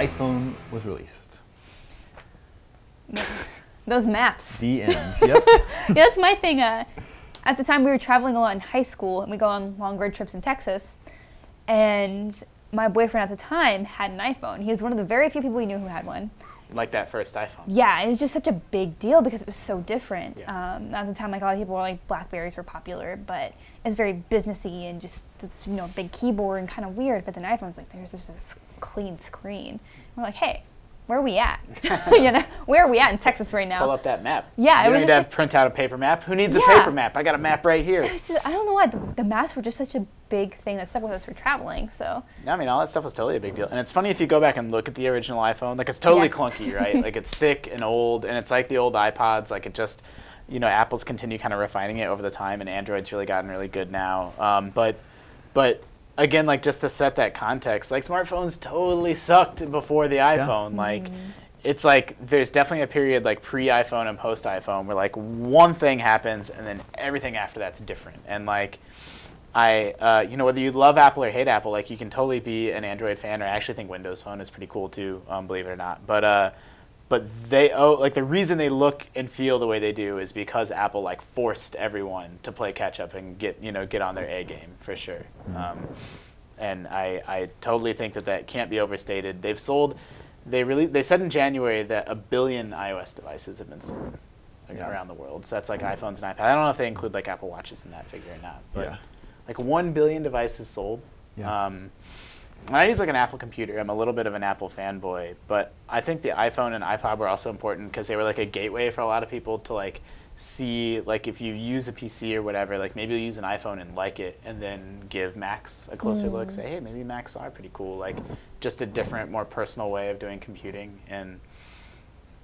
iPhone was released. Those maps. The end. Yep. Yeah, that's my thing. At the time, we were traveling a lot in high school, and we go on long road trips in Texas. And my boyfriend at the time had an iPhone. He was one of the very few people we knew who had one. Like that first iPhone. Yeah, it was just such a big deal because it was so different. Yeah. At the time, like a lot of people were like Blackberries were popular, but it was very businessy and just it's, big keyboard and kind of weird. But then iPhone's like there's just this clean screen. We're like, hey, where are we at? Where are we at in Texas right now? Pull up that map. Yeah, you it was don't just need to print out a paper map. Who needs a Yeah. paper map? I got a map right here. I don't know why the maps were just such a big thing that stuck with us for traveling. So I mean, all that stuff was totally a big deal. And it's funny if you go back and look at the original iPhone, like it's totally Yeah. clunky, right? Like it's thick and old, and it's like the old iPods. Like it just, Apple's continue kind of refining it over the time, and Android's really gotten really good now. But again, like just to set that context, like smartphones totally sucked before the iPhone. Like it's like there's definitely a period like pre-iPhone and post-iPhone where like one thing happens and then everything after that's different. And like whether you love Apple or hate Apple, like you can totally be an Android fan, or I actually think Windows Phone is pretty cool too, believe it or not. But the reason they look and feel the way they do is because Apple like forced everyone to play catch up and get on their A game for sure. And I totally think that can't be overstated. They said in January that 1 billion iOS devices have been sold around the world. So that's like iPhones and iPads. I don't know if they include like Apple Watches in that figure or not. But like 1 billion devices sold. Yeah. I use like an Apple computer. I'm a little bit of an Apple fanboy, but I think the iPhone and iPod were also important because they were like a gateway for a lot of people to like see, like if you use a PC or whatever, like maybe you'll use an iPhone and like it, and then give Macs a closer look. Say, hey, maybe Macs are pretty cool. Like just a different, more personal way of doing computing. And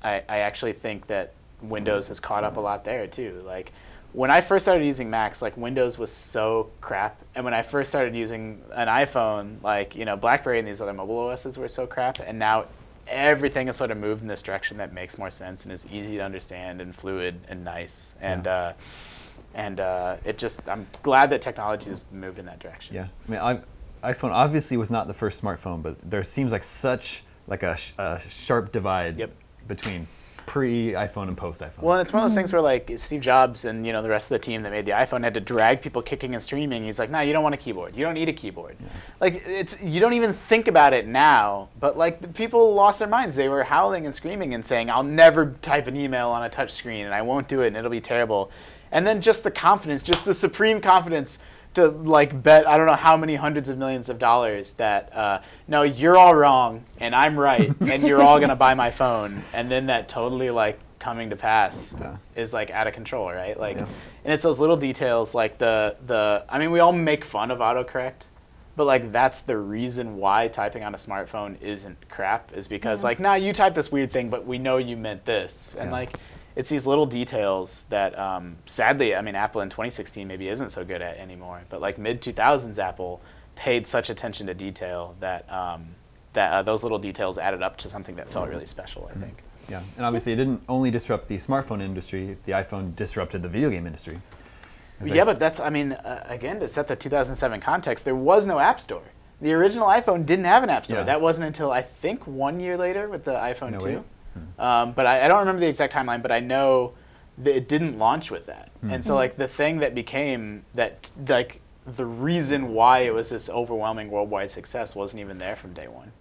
I actually think that Windows has caught up a lot there too. Like when I first started using Macs, like Windows was so crap, and when I first started using an iPhone, like BlackBerry and these other mobile OSs were so crap, and now everything has sort of moved in this direction that makes more sense and is easy to understand and fluid and nice. And I'm glad that technology has moved in that direction. Yeah, I mean, iPhone obviously was not the first smartphone, but there seems like such like a sharp divide between pre-iPhone and post-iPhone. Well, and it's one of those things where like Steve Jobs and the rest of the team that made the iPhone had to drag people kicking and screaming. He's like, no, you don't want a keyboard. You don't need a keyboard. Yeah. Like you don't even think about it now, but like the people lost their minds. They were howling and screaming and saying, I'll never type an email on a touch screen and I won't do it and it'll be terrible. And then just the confidence, just the supreme confidence to like bet I don't know how many hundreds of millions of dollars that no, you're all wrong and I'm right and you're all gonna buy my phone, and then that totally like coming to pass is like out of control, right? Like, and it's those little details like I mean, we all make fun of autocorrect, but like that's the reason why typing on a smartphone isn't crap, is because like, nah, you typed this weird thing, but we know you meant this, and like. It's these little details that, sadly, I mean, Apple in 2016 maybe isn't so good at anymore. But like mid-2000s, Apple paid such attention to detail that those little details added up to something that felt really special, I think. Yeah, and obviously it didn't only disrupt the smartphone industry. The iPhone disrupted the video game industry. Yeah, but that's, I mean, again, to set the 2007 context, there was no App Store. The original iPhone didn't have an App Store. That wasn't until, I think, 1 year later with the iPhone 2. But I don't remember the exact timeline, but I know that it didn't launch with that. And so like the thing that became that, like the reason why it was this overwhelming worldwide success wasn't even there from day one.